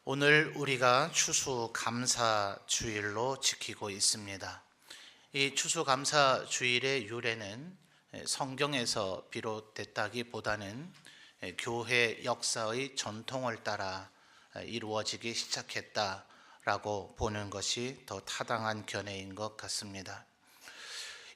오늘 우리가 추수감사주일로 지키고 있습니다. 이 추수감사주일의 유래는 성경에서 비롯됐다기보다는 교회 역사의 전통을 따라 이루어지기 시작했다라고 보는 것이 더 타당한 견해인 것 같습니다.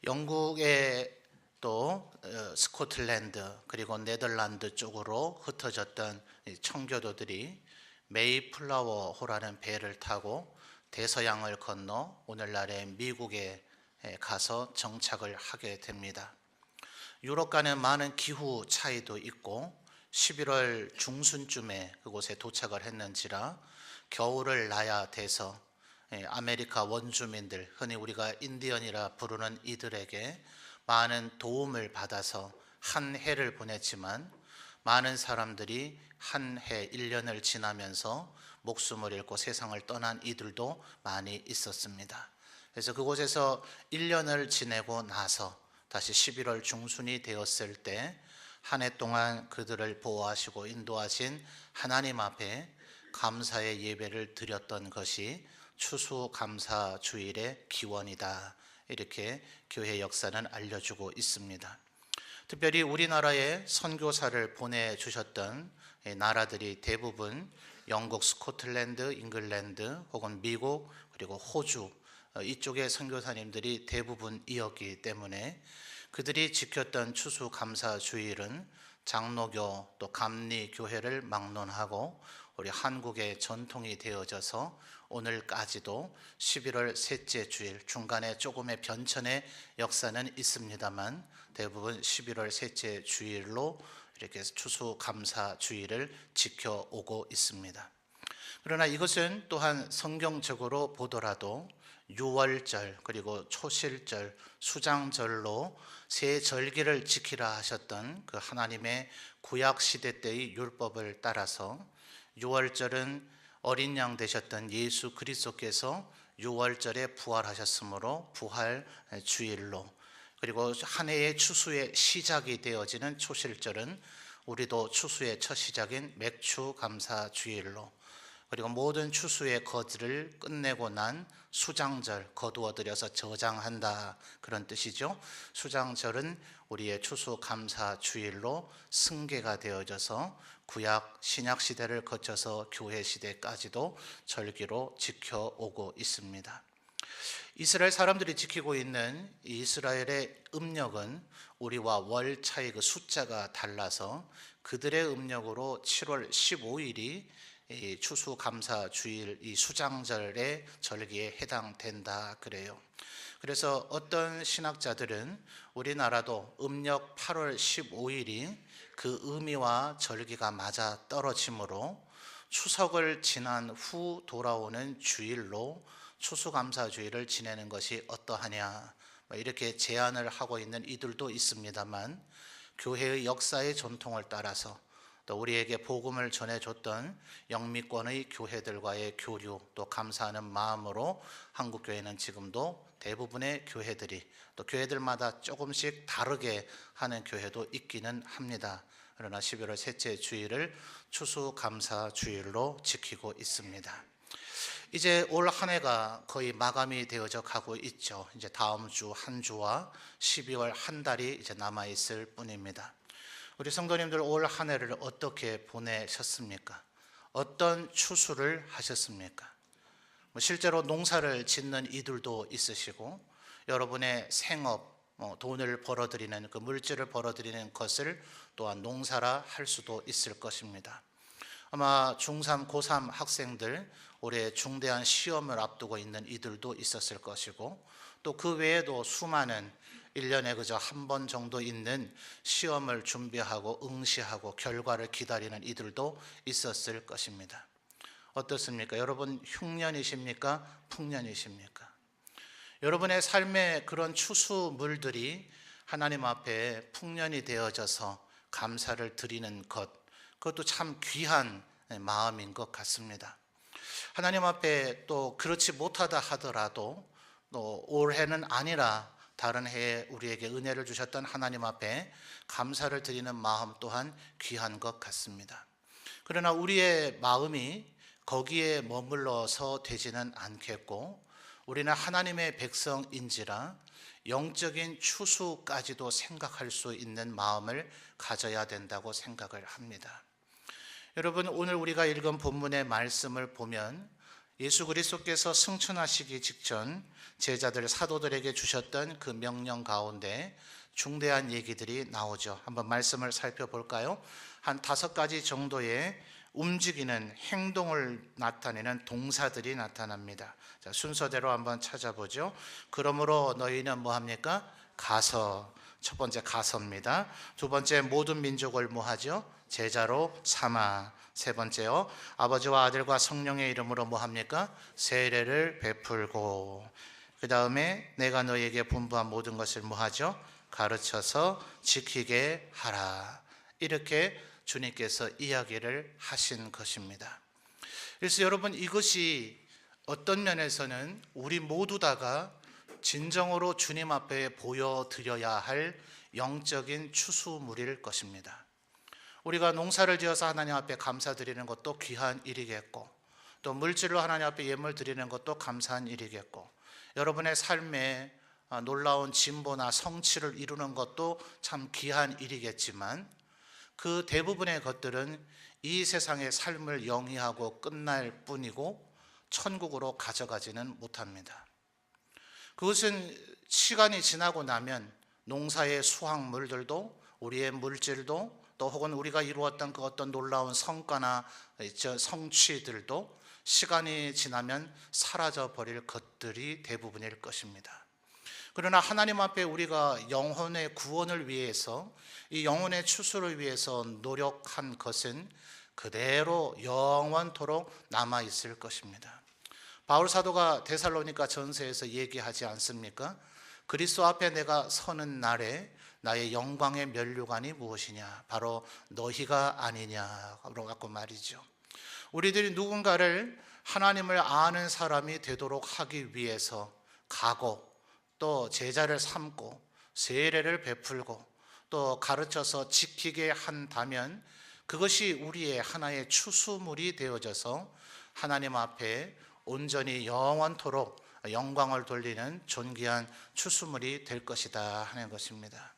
영국의 또 스코틀랜드 그리고 네덜란드 쪽으로 흩어졌던 청교도들이 메이플라워호라는 배를 타고 대서양을 건너 오늘날의 미국에 가서 정착을 하게 됩니다. 유럽과는 많은 기후 차이도 있고 11월 중순쯤에 그곳에 도착을 했는지라 겨울을 나야 돼서 아메리카 원주민들, 흔히 우리가 인디언이라 부르는 이들에게 많은 도움을 받아서 한 해를 보냈지만 많은 사람들이 한 해 1년을 지나면서 목숨을 잃고 세상을 떠난 이들도 많이 있었습니다. 그래서 그곳에서 1년을 지내고 나서 다시 11월 중순이 되었을 때 한 해 동안 그들을 보호하시고 인도하신 하나님 앞에 감사의 예배를 드렸던 것이 추수감사주일의 기원이다. 이렇게 교회 역사는 알려주고 있습니다. 특별히 우리나라에 선교사를 보내주셨던 나라들이 대부분 영국, 스코틀랜드, 잉글랜드 혹은 미국 그리고 호주 이쪽의 선교사님들이 대부분이었기 때문에 그들이 지켰던 추수감사주일은 장로교 또 감리교회를 막론하고 우리 한국의 전통이 되어져서 오늘까지도 11월 셋째 주일, 중간에 조금의 변천의 역사는 있습니다만 대부분 11월 셋째 주일로 이렇게 추수감사주일을 지켜오고 있습니다. 그러나 이것은 또한 성경적으로 보더라도 유월절 그리고 초실절, 수장절로 세 절기를 지키라 하셨던 그 하나님의 구약시대 때의 율법을 따라서 유월절은 어린 양 되셨던 예수 그리스도께서 유월절에 부활하셨으므로 부활주일로, 그리고 한 해의 추수의 시작이 되어지는 초실절은 우리도 추수의 첫 시작인 맥추감사주일로, 그리고 모든 추수의 거지를 끝내고 난 수장절, 거두어들여서 저장한다 그런 뜻이죠. 수장절은 우리의 추수감사주일로 승계가 되어져서 구약 신약 시대를 거쳐서 교회 시대까지도 절기로 지켜오고 있습니다. 이스라엘 사람들이 지키고 있는 이스라엘의 음력은 우리와 월 차이 그 숫자가 달라서 그들의 음력으로 7월 15일이 추수감사주일 이 수장절의 절기에 해당된다 그래요. 그래서 어떤 신학자들은 우리나라도 음력 8월 15일이 그 의미와 절기가 맞아 떨어지므로 추석을 지난 후 돌아오는 주일로 추수감사주일을 지내는 것이 어떠하냐 이렇게 제안을 하고 있는 이들도 있습니다만, 교회의 역사의 전통을 따라서 또 우리에게 복음을 전해줬던 영미권의 교회들과의 교류 또 감사하는 마음으로 한국교회는 지금도 대부분의 교회들이 또 교회들마다 조금씩 다르게 하는 교회도 있기는 합니다. 그러나 11월 셋째 주일을 추수감사주일로 지키고 있습니다. 이제 올 한 해가 거의 마감이 되어져 가고 있죠. 이제 다음 주 한 주와 12월 한 달이 이제 남아 있을 뿐입니다. 우리 성도님들 올 한 해를 어떻게 보내셨습니까? 어떤 추수를 하셨습니까? 실제로 농사를 짓는 이들도 있으시고 여러분의 생업, 돈을 벌어들이는 그 물질을 벌어들이는 것을 또한 농사라 할 수도 있을 것입니다. 아마 중3, 고3 학생들 올해 중대한 시험을 앞두고 있는 이들도 있었을 것이고, 또 그 외에도 수많은 1년에 그저 한 번 정도 있는 시험을 준비하고 응시하고 결과를 기다리는 이들도 있었을 것입니다. 어떻습니까? 여러분 흉년이십니까? 풍년이십니까? 여러분의 삶의 그런 추수물들이 하나님 앞에 풍년이 되어져서 감사를 드리는 것, 그것도 참 귀한 마음인 것 같습니다. 하나님 앞에 또 그렇지 못하다 하더라도 또 올해는 아니라 다른 해에 우리에게 은혜를 주셨던 하나님 앞에 감사를 드리는 마음 또한 귀한 것 같습니다. 그러나 우리의 마음이 거기에 머물러서 되지는 않겠고, 우리는 하나님의 백성인지라 영적인 추수까지도 생각할 수 있는 마음을 가져야 된다고 생각을 합니다. 여러분, 오늘 우리가 읽은 본문의 말씀을 보면 예수 그리스도께서 승천하시기 직전 제자들 사도들에게 주셨던 그 명령 가운데 중대한 얘기들이 나오죠. 한번 말씀을 살펴볼까요? 한 5가지 정도의 움직이는 행동을 나타내는 동사들이 나타납니다. 자, 순서대로 한번 찾아보죠. 그러므로 너희는 뭐합니까? 가서. 첫 번째 가서입니다. 두 번째 모든 민족을 뭐하죠? 제자로 삼아. 세 번째요, 아버지와 아들과 성령의 이름으로 뭐합니까? 세례를 베풀고. 그 다음에 내가 너에게 분부한 모든 것을 뭐하죠? 가르쳐서 지키게 하라. 이렇게 주님께서 이야기를 하신 것입니다. 그래서 여러분, 이것이 어떤 면에서는 우리 모두 다가 진정으로 주님 앞에 보여드려야 할 영적인 추수물일 것입니다. 우리가 농사를 지어서 하나님 앞에 감사드리는 것도 귀한 일이겠고, 또 물질로 하나님 앞에 예물 드리는 것도 감사한 일이겠고, 여러분의 삶에 놀라운 진보나 성취를 이루는 것도 참 귀한 일이겠지만, 그 대부분의 것들은 이 세상의 삶을 영위하고 끝날 뿐이고 천국으로 가져가지는 못합니다. 그것은 시간이 지나고 나면 농사의 수확물들도, 우리의 물질도, 또 혹은 우리가 이루었던 그 어떤 놀라운 성과나 성취들도 시간이 지나면 사라져 버릴 것들이 대부분일 것입니다. 그러나 하나님 앞에 우리가 영혼의 구원을 위해서, 이 영혼의 추수를 위해서 노력한 것은 그대로 영원토록 남아 있을 것입니다. 바울 사도가 데살로니가 전서에서 얘기하지 않습니까? 그리스도 앞에 내가 서는 날에 나의 영광의 면류관이 무엇이냐? 바로 너희가 아니냐라고 갖고 말이죠. 우리들이 누군가를, 하나님을 아는 사람이 되도록 하기 위해서 가고, 또 제자를 삼고, 세례를 베풀고, 또 가르쳐서 지키게 한다면 그것이 우리의 하나의 추수물이 되어져서 하나님 앞에 온전히 영원토록 영광을 돌리는 존귀한 추수물이 될 것이다 하는 것입니다.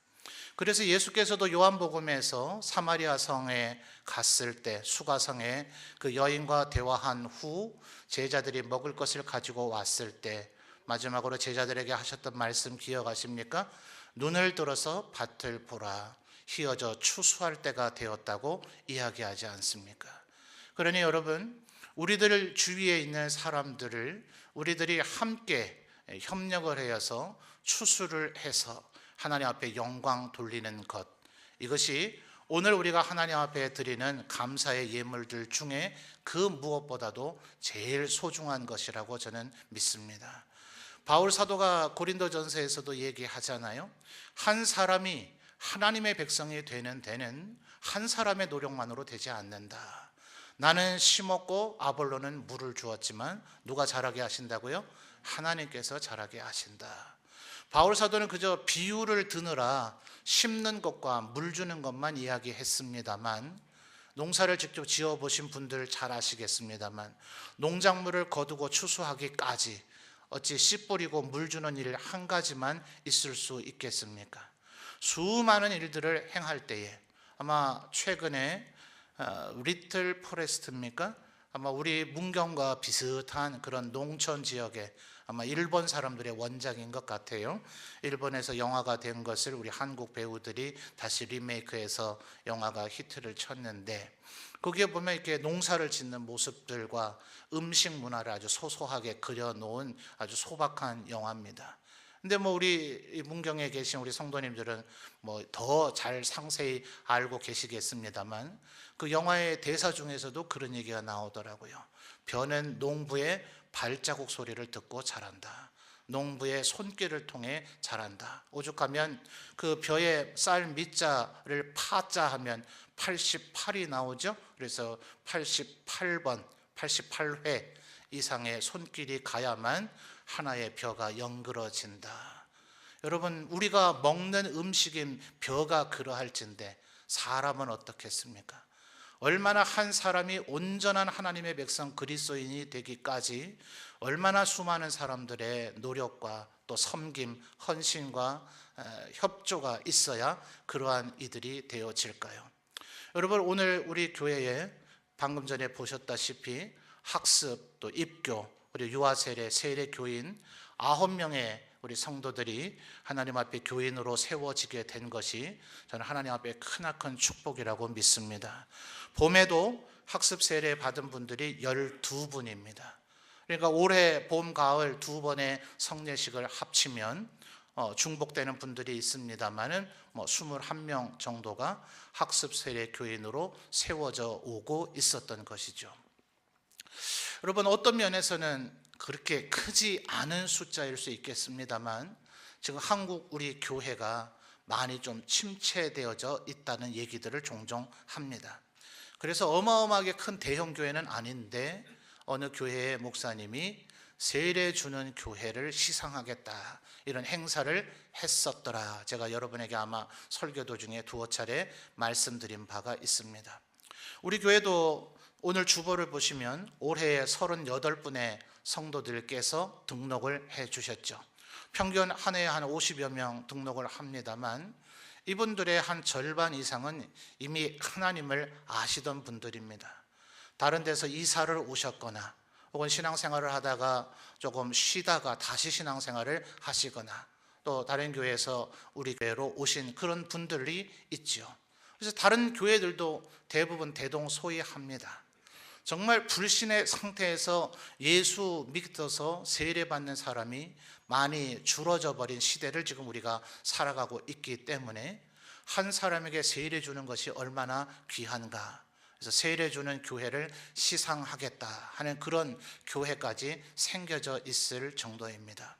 그래서 예수께서도 요한복음에서 사마리아 성에 갔을 때, 수가성에 그 여인과 대화한 후 제자들이 먹을 것을 가지고 왔을 때 마지막으로 제자들에게 하셨던 말씀 기억하십니까? 눈을 들어서 밭을 보라, 희어져 추수할 때가 되었다고 이야기하지 않습니까? 그러니 여러분, 우리들 주위에 있는 사람들을 우리들이 함께 협력을 하여서 추수를 해서 하나님 앞에 영광 돌리는 것, 이것이 오늘 우리가 하나님 앞에 드리는 감사의 예물들 중에 그 무엇보다도 제일 소중한 것이라고 저는 믿습니다. 바울 사도가 고린도전서에서도 얘기하잖아요. 한 사람이 하나님의 백성이 되는 데는 한 사람의 노력만으로 되지 않는다. 나는 심었고 아볼로는 물을 주었지만 누가 자라게 하신다고요? 하나님께서 자라게 하신다. 바울 사도는 그저 비유를 드느라 심는 것과 물 주는 것만 이야기했습니다만, 농사를 직접 지어보신 분들 잘 아시겠습니다만, 농작물을 거두고 추수하기까지 어찌 씨 뿌리고 물 주는 일 한 가지만 있을 수 있겠습니까? 수많은 일들을 행할 때에, 아마 최근에 리틀 포레스트입니까? 아마 우리 문경과 비슷한 그런 농촌 지역에 아마 일본 사람들의 원작인 것 같아요. 일본에서 영화가 된 것을 우리 한국 배우들이 다시 리메이크해서 영화가 히트를 쳤는데, 거기에 보면 이렇게 농사를 짓는 모습들과 음식 문화를 아주 소소하게 그려놓은 아주 소박한 영화입니다. 근데 뭐 우리 문경에 계신 우리 성도님들은 뭐 더 잘 상세히 알고 계시겠습니다만, 그 영화의 대사 중에서도 그런 얘기가 나오더라고요. 벼는 농부의 발자국 소리를 듣고 자란다. 농부의 손길을 통해 자란다. 오죽하면 그 벼에 쌀 밑자를 파자 하면 88이 나오죠. 그래서 88번, 88회 이상의 손길이 가야만 하나의 벼가 연그러진다. 여러분, 우리가 먹는 음식인 벼가 그러할진데 사람은 어떻겠습니까? 얼마나 한 사람이 온전한 하나님의 백성 그리스도인이 되기까지 얼마나 수많은 사람들의 노력과 또 섬김, 헌신과 협조가 있어야 그러한 이들이 되어질까요? 여러분, 오늘 우리 교회에 방금 전에 보셨다시피 학습, 또 입교, 그리고 유아세례, 세례교인 9명의 우리 성도들이 하나님 앞에 교인으로 세워지게 된 것이 저는 하나님 앞에 크나큰 축복이라고 믿습니다. 봄에도 학습 세례 받은 분들이 12분입니다. 그러니까 올해 봄, 가을 두 번의 성례식을 합치면 중복되는 분들이 있습니다만은 21명 정도가 학습 세례 교인으로 세워져 오고 있었던 것이죠. 여러분, 어떤 면에서는 그렇게 크지 않은 숫자일 수 있겠습니다만 지금 한국 우리 교회가 많이 좀 침체되어져 있다는 얘기들을 종종 합니다. 그래서 어마어마하게 큰 대형 교회는 아닌데 어느 교회의 목사님이 세례 주는 교회를 시상하겠다, 이런 행사를 했었더라. 제가 여러분에게 아마 설교 도중에 두어 차례 말씀드린 바가 있습니다. 우리 교회도 오늘 주보를 보시면 올해 38분의 성도들께서 등록을 해 주셨죠. 평균 한 해에 한 50여 명 등록을 합니다만 이분들의 한 절반 이상은 이미 하나님을 아시던 분들입니다. 다른 데서 이사를 오셨거나 혹은 신앙생활을 하다가 조금 쉬다가 다시 신앙생활을 하시거나 또 다른 교회에서 우리 교회로 오신 그런 분들이 있죠. 그래서 다른 교회들도 대부분 대동소이합니다. 정말 불신의 상태에서 예수 믿어서 세례받는 사람이 많이 줄어져 버린 시대를 지금 우리가 살아가고 있기 때문에 한 사람에게 세례 주는 것이 얼마나 귀한가, 그래서 세례 주는 교회를 시상하겠다 하는 그런 교회까지 생겨져 있을 정도입니다.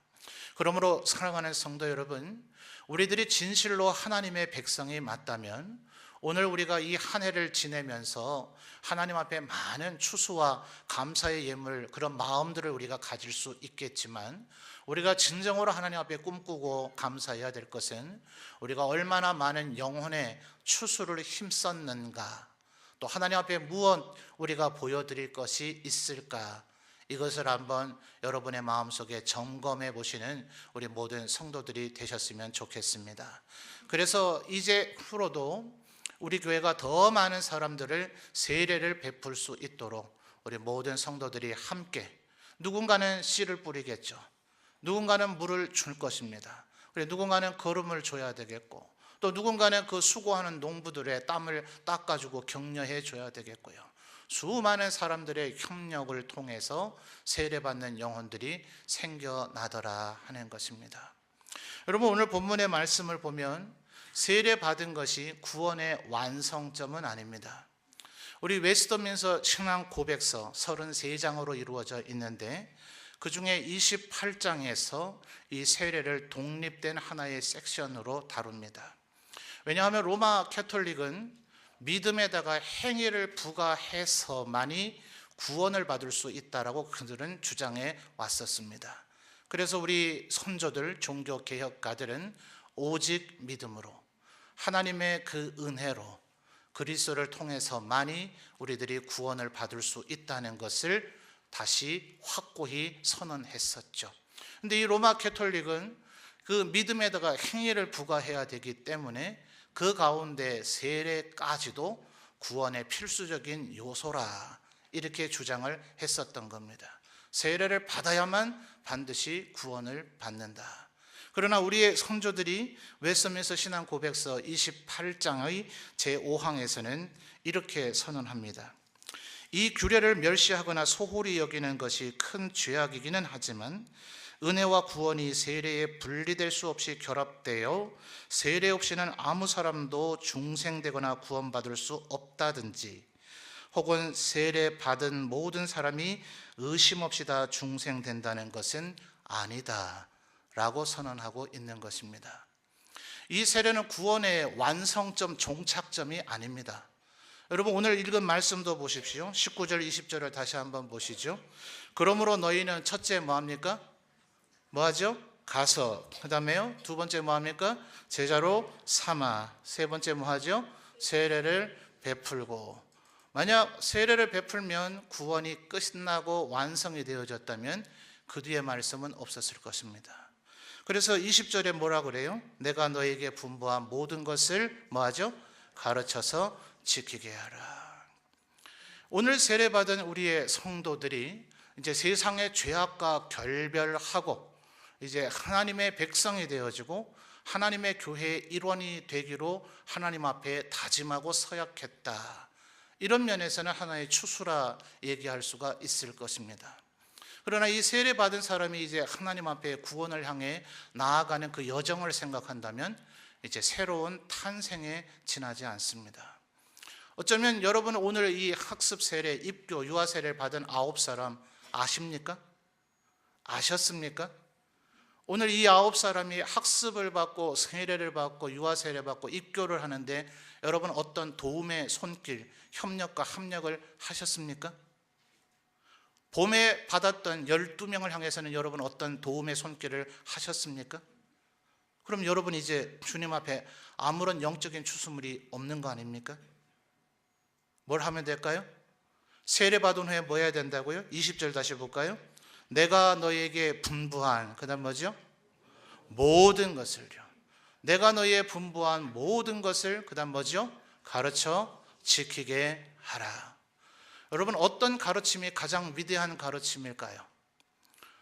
그러므로 사랑하는 성도 여러분, 우리들이 진실로 하나님의 백성이 맞다면 오늘 우리가 이 한 해를 지내면서 하나님 앞에 많은 추수와 감사의 예물, 그런 마음들을 우리가 가질 수 있겠지만 우리가 진정으로 하나님 앞에 꿈꾸고 감사해야 될 것은 우리가 얼마나 많은 영혼의 추수를 힘썼는가, 또 하나님 앞에 무엇 우리가 보여드릴 것이 있을까, 이것을 한번 여러분의 마음속에 점검해 보시는 우리 모든 성도들이 되셨으면 좋겠습니다. 그래서 이제 후로도 우리 교회가 더 많은 사람들을 세례를 베풀 수 있도록 우리 모든 성도들이 함께, 누군가는 씨를 뿌리겠죠. 누군가는 물을 줄 것입니다. 그리고 누군가는 걸음을 줘야 되겠고, 또 누군가는 그 수고하는 농부들의 땀을 닦아주고 격려해 줘야 되겠고요. 수많은 사람들의 협력을 통해서 세례받는 영혼들이 생겨나더라 하는 것입니다. 여러분, 오늘 본문의 말씀을 보면 세례받은 것이 구원의 완성점은 아닙니다. 우리 웨스트민스터 신앙 고백서 33장으로 이루어져 있는데 그 중에 28장에서 이 세례를 독립된 하나의 섹션으로 다룹니다. 왜냐하면 로마 캐톨릭은 믿음에다가 행위를 부과해서만이 구원을 받을 수 있다라고 그들은 주장해 왔었습니다. 그래서 우리 선조들, 종교개혁가들은 오직 믿음으로, 하나님의 그 은혜로, 그리스도를 통해서만이 우리들이 구원을 받을 수 있다는 것을 다시 확고히 선언했었죠. 그런데 이 로마 캐톨릭은 그 믿음에다가 행위를 부과해야 되기 때문에 그 가운데 세례까지도 구원의 필수적인 요소라, 이렇게 주장을 했었던 겁니다. 세례를 받아야만 반드시 구원을 받는다. 그러나 우리의 선조들이 웨스트민스터 신앙 고백서 28장의 제5항에서는 이렇게 선언합니다. 이 규례를 멸시하거나 소홀히 여기는 것이 큰 죄악이기는 하지만 은혜와 구원이 세례에 분리될 수 없이 결합되어 세례 없이는 아무 사람도 중생되거나 구원받을 수 없다든지, 혹은 세례 받은 모든 사람이 의심 없이 다 중생된다는 것은 아니다 라고 선언하고 있는 것입니다. 이 세례는 구원의 완성점, 종착점이 아닙니다. 여러분, 오늘 읽은 말씀도 보십시오. 19절 20절을 다시 한번 보시죠. 그러므로 너희는 첫째 뭐합니까? 뭐하죠? 가서, 그 다음에요, 두 번째 뭐합니까? 제자로 삼아, 세 번째 뭐하죠? 세례를 베풀고, 만약 세례를 베풀면 구원이 끝나고 완성이 되어졌다면 그 뒤에 말씀은 없었을 것입니다. 그래서 20절에 뭐라 그래요? 내가 너에게 분부한 모든 것을 뭐하죠? 가르쳐서 지키게 하라. 오늘 세례받은 우리의 성도들이 이제 세상의 죄악과 결별하고 이제 하나님의 백성이 되어지고 하나님의 교회의 일원이 되기로 하나님 앞에 다짐하고 서약했다. 이런 면에서는 하나의 추수라 얘기할 수가 있을 것입니다. 그러나 이 세례받은 사람이 이제 하나님 앞에 구원을 향해 나아가는 그 여정을 생각한다면 이제 새로운 탄생에 지나지 않습니다. 어쩌면 여러분 오늘 이 학습 세례, 입교, 유아 세례를 받은 9사람 아십니까? 아셨습니까? 오늘 이 9사람이 학습을 받고 세례를 받고 유아 세례 받고 입교를 하는데 여러분 어떤 도움의 손길, 협력과 합력을 하셨습니까? 봄에 받았던 12명을 향해서는 여러분 어떤 도움의 손길을 하셨습니까? 그럼 여러분 이제 주님 앞에 아무런 영적인 추수물이 없는 거 아닙니까? 뭘 하면 될까요? 세례 받은 후에 뭐 해야 된다고요? 20절 다시 볼까요? 내가 너에게 분부한, 그 다음 뭐죠? 모든 것을요. 내가 너희의 분부한 모든 것을 그 다음 뭐죠? 가르쳐 지키게 하라. 여러분 어떤 가르침이 가장 위대한 가르침일까요?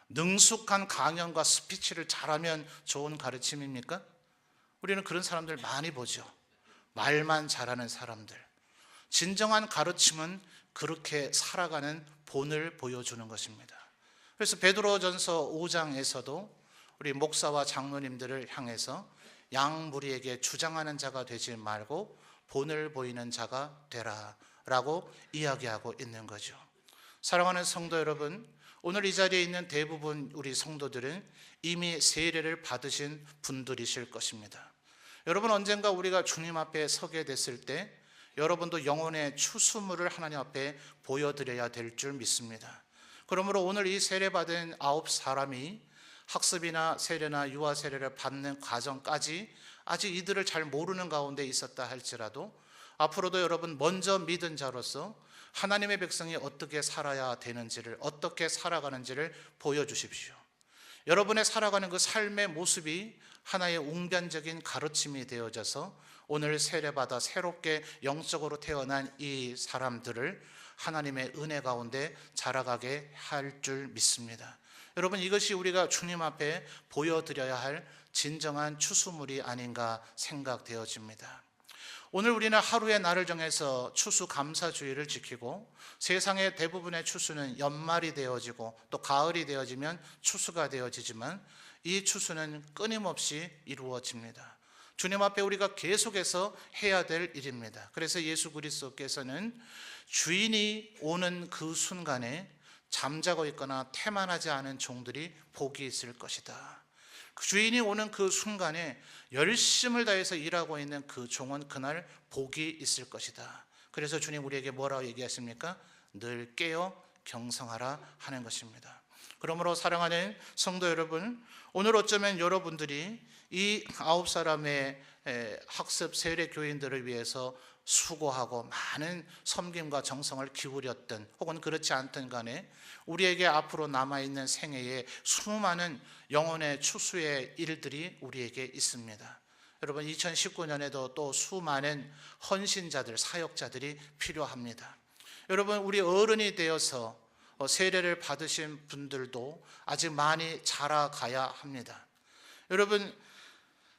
능숙한 강연과 스피치를 잘하면 좋은 가르침입니까? 우리는 그런 사람들 많이 보죠. 말만 잘하는 사람들. 진정한 가르침은 그렇게 살아가는 본을 보여주는 것입니다. 그래서 베드로전서 5장에서도 우리 목사와 장로님들을 향해서 양무리에게 주장하는 자가 되지 말고 본을 보이는 자가 되라 라고 이야기하고 있는 거죠. 사랑하는 성도 여러분, 오늘 이 자리에 있는 대부분 우리 성도들은 이미 세례를 받으신 분들이실 것입니다. 여러분 언젠가 우리가 주님 앞에 서게 됐을 때 여러분도 영혼의 추수물을 하나님 앞에 보여드려야 될 줄 믿습니다. 그러므로 오늘 이 세례받은 9사람이 학습이나 세례나 유아 세례를 받는 과정까지 아직 이들을 잘 모르는 가운데 있었다 할지라도 앞으로도 여러분 먼저 믿은 자로서 하나님의 백성이 어떻게 살아야 되는지를, 어떻게 살아가는지를 보여주십시오. 여러분의 살아가는 그 삶의 모습이 하나의 웅변적인 가르침이 되어져서 오늘 세례받아 새롭게 영적으로 태어난 이 사람들을 하나님의 은혜 가운데 자라가게 할 줄 믿습니다. 여러분 이것이 우리가 주님 앞에 보여드려야 할 진정한 추수물이 아닌가 생각되어집니다. 오늘 우리는 하루의 날을 정해서 추수감사주의를 지키고 세상의 대부분의 추수는 연말이 되어지고 또 가을이 되어지면 추수가 되어지지만 이 추수는 끊임없이 이루어집니다. 주님 앞에 우리가 계속해서 해야 될 일입니다. 그래서 예수 그리스도께서는 주인이 오는 그 순간에 잠자고 있거나 태만하지 않은 종들이 복이 있을 것이다. 주인이 오는 그 순간에 열심을 다해서 일하고 있는 그 종은 그날 복이 있을 것이다. 그래서 주님 우리에게 뭐라고 얘기하십니까? 늘 깨어 경성하라 하는 것입니다. 그러므로 사랑하는 성도 여러분, 오늘 어쩌면 여러분들이 이 9사람의 학습 세례 교인들을 위해서 수고하고 많은 섬김과 정성을 기울였던 혹은 그렇지 않던 간에 우리에게 앞으로 남아있는 생애에 수많은 영혼의 추수의 일들이 우리에게 있습니다. 여러분 2019년에도 또 수많은 헌신자들, 사역자들이 필요합니다. 여러분 우리 어른이 되어서 세례를 받으신 분들도 아직 많이 자라가야 합니다. 여러분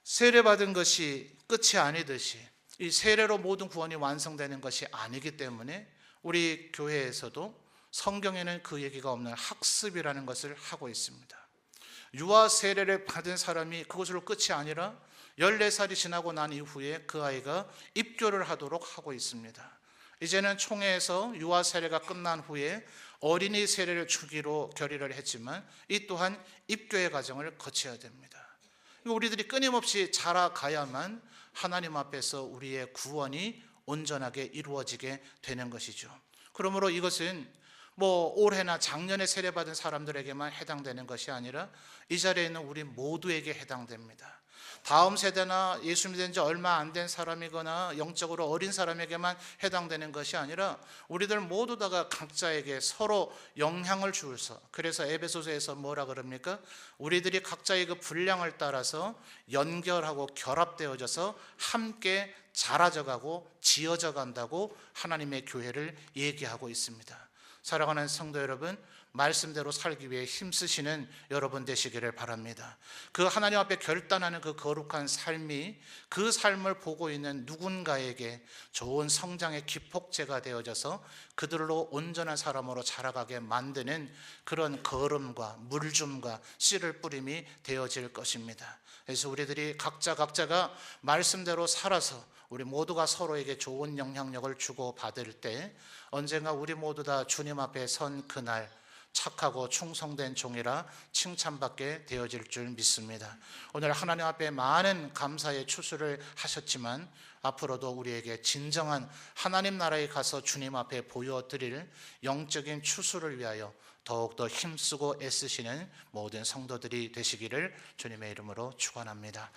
세례받은 것이 끝이 아니듯이 이 세례로 모든 구원이 완성되는 것이 아니기 때문에 우리 교회에서도 성경에는 그 얘기가 없는 학습이라는 것을 하고 있습니다. 유아 세례를 받은 사람이 그것으로 끝이 아니라 14살이 지나고 난 이후에 그 아이가 입교를 하도록 하고 있습니다. 이제는 총회에서 유아 세례가 끝난 후에 어린이 세례를 주기로 결의를 했지만 이 또한 입교의 과정을 거쳐야 됩니다. 우리들이 끊임없이 자라가야만 하나님 앞에서 우리의 구원이 온전하게 이루어지게 되는 것이죠. 그러므로 이것은 올해나 작년에 세례받은 사람들에게만 해당되는 것이 아니라 이 자리에 있는 우리 모두에게 해당됩니다. 다음 세대나 예수 믿은 지 얼마 안 된 사람이거나 영적으로 어린 사람에게만 해당되는 것이 아니라 우리들 모두 다가 각자에게 서로 영향을 주어서, 그래서 에베소서에서 뭐라 그럽니까? 우리들이 각자의 그 분량을 따라서 연결하고 결합되어져서 함께 자라져 가고 지어져 간다고 하나님의 교회를 얘기하고 있습니다. 사랑하는 성도 여러분, 말씀대로 살기 위해 힘쓰시는 여러분 되시기를 바랍니다. 그 하나님 앞에 결단하는 그 거룩한 삶이 그 삶을 보고 있는 누군가에게 좋은 성장의 기폭제가 되어져서 그들로 온전한 사람으로 자라가게 만드는 그런 걸음과 물줌과 씨를 뿌림이 되어질 것입니다. 그래서 우리들이 각자가 말씀대로 살아서 우리 모두가 서로에게 좋은 영향력을 주고 받을 때 언젠가 우리 모두 다 주님 앞에 선 그날 착하고 충성된 종이라 칭찬받게 되어질 줄 믿습니다. 오늘 하나님 앞에 많은 감사의 추수를 하셨지만 앞으로도 우리에게 진정한 하나님 나라에 가서 주님 앞에 보여드릴 영적인 추수를 위하여 더욱더 힘쓰고 애쓰시는 모든 성도들이 되시기를 주님의 이름으로 축원합니다.